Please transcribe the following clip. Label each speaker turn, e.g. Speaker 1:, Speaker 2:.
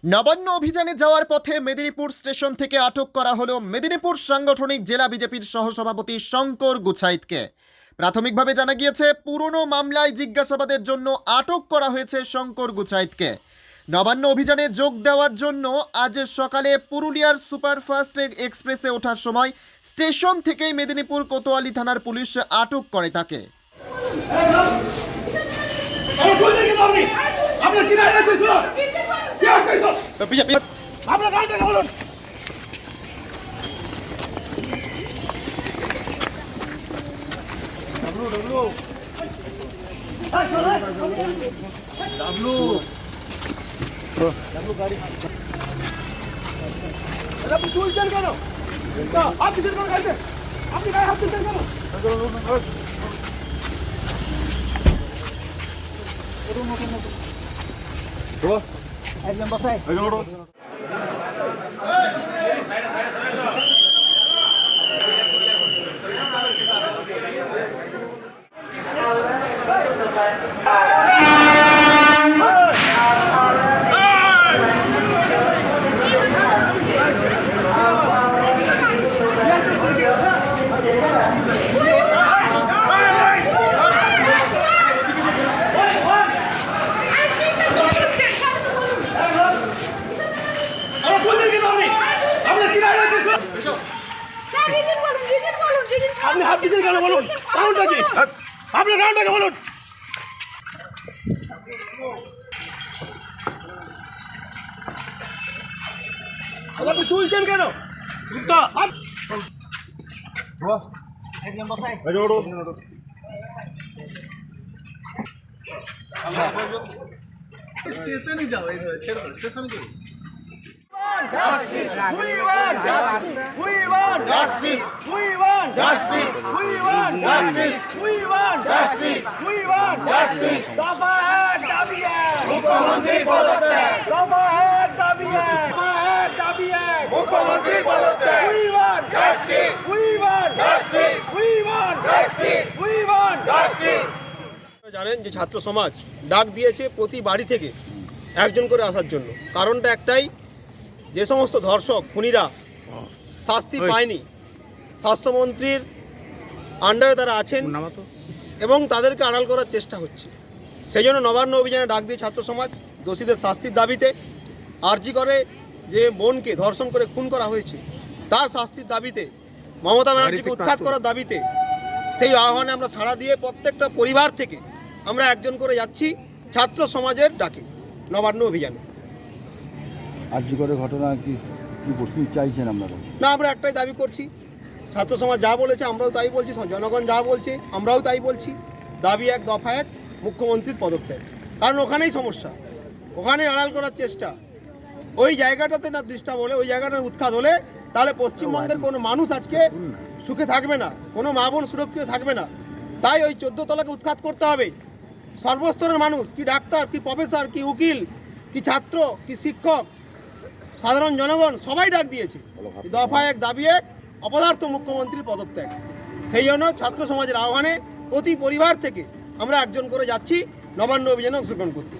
Speaker 1: নবান্ন অভিযানে যাওয়ার পথে মেদিনীপুর স্টেশন থেকে আটক করা হলো মেদিনীপুর সাংগঠনিক জেলা বিজেপির সহসভাপতি শঙ্কর গুছাইতকে। প্রাথমিকভাবে জানা গিয়েছে পুরনো মামলায় জিজ্ঞাসাবাদের জন্য আটক করা হয়েছে শঙ্কর গুছাইতকে। নবান্ন অভিযানে যোগ দেওয়ার জন্য আজ সকালে পুরুলিয়ার সুপারফাস্ট এক্সপ্রেসে ওঠার সময় স্টেশন থেকেই মেদিনীপুর কোতোয়ালি থানার পুলিশ আটক করে তাকে।
Speaker 2: একদম বসাই
Speaker 3: আপনি হাত দিচ্ছেন কেন বলুন? কারণটা কি? আপনার কারণটা কি বলুন? আপনি তুলছেন কেন?
Speaker 2: একদম বসাই
Speaker 3: স্টেশনে যাও, এই ছেড়ে দাও, স্টেশনে যাও।
Speaker 2: We want justice. We want justice. We want justice. We want justice. We want justice. We want justice. दफा है दाबी है मुख्यमंत्री पदत्याग। दफा है दाबी है दाबी है मुख्यमंत्री पदत्याग। We want justice. We want justice. We want justice. We want justice.
Speaker 3: জানেন যে ছাত্র সমাজ ডাক দিয়েছে প্রতি বাড়ি থেকে একজন করে আসার জন্য। কারণটা একটাই, যে সমস্ত ধর্ষক খুনিরা শাস্তি পায়নি, স্বাস্থ্যমন্ত্রীর আন্ডারে তারা আছেন এবং তাদেরকে আড়াল করার চেষ্টা হচ্ছে। সেই জন্য নবান্ন অভিযানে ডাক দিয়ে ছাত্র সমাজ দোষীদের শাস্তির দাবিতে, আরজি করে যে বোনকে ধর্ষণ করে খুন করা হয়েছে তার শাস্তির দাবিতে, মমতা ব্যানার্জিকে উৎখাত করার দাবিতে, সেই আহ্বানে আমরা সাড়া দিয়ে প্রত্যেকটা পরিবার থেকে আমরা একজন করে যাচ্ছি ছাত্র সমাজের ডাকে নবান্ন অভিযানে।
Speaker 4: আরজি করে ঘটনা কি চাইছেন আপনারা?
Speaker 3: না, আমরা একটাই দাবি করছি, ছাত্র সমাজ যা বলেছে আমরাও তাই বলছি, জনগণ যা বলছে আমরাও তাই বলছি। দাবি এক, দফা এক, মুখ্যমন্ত্রীর পদত্যাগ। কারণ ওখানেই সমস্যা, ওখানে আড়াল করার চেষ্টা। ওই জায়গাটাতে না ডিস্টার্ব হলে, ওই জায়গাটা উৎখাত হলে তাহলে পশ্চিমবঙ্গের কোনো মানুষ আজকে সুখে থাকবে না, কোনো মা বোন সুরক্ষিত থাকবে না। তাই ওই 14 তলাকে উৎখাত করতে হবে। সর্বস্তরের মানুষ, কি ডাক্তার, কি প্রফেসর, কি উকিল, কি ছাত্র, কি শিক্ষক, সাধারণ জনগণ সবাই ডাক দিয়েছে দফা এক, দাবি এক, অপদার্থ মুখ্যমন্ত্রীর পদত্যাগ। সেই জন্য ছাত্র সমাজের আহ্বানে প্রতি পরিবার থেকে আমরা একজন করে যাচ্ছি নবান্ন অভিযানে অংশগ্রহণ করতে।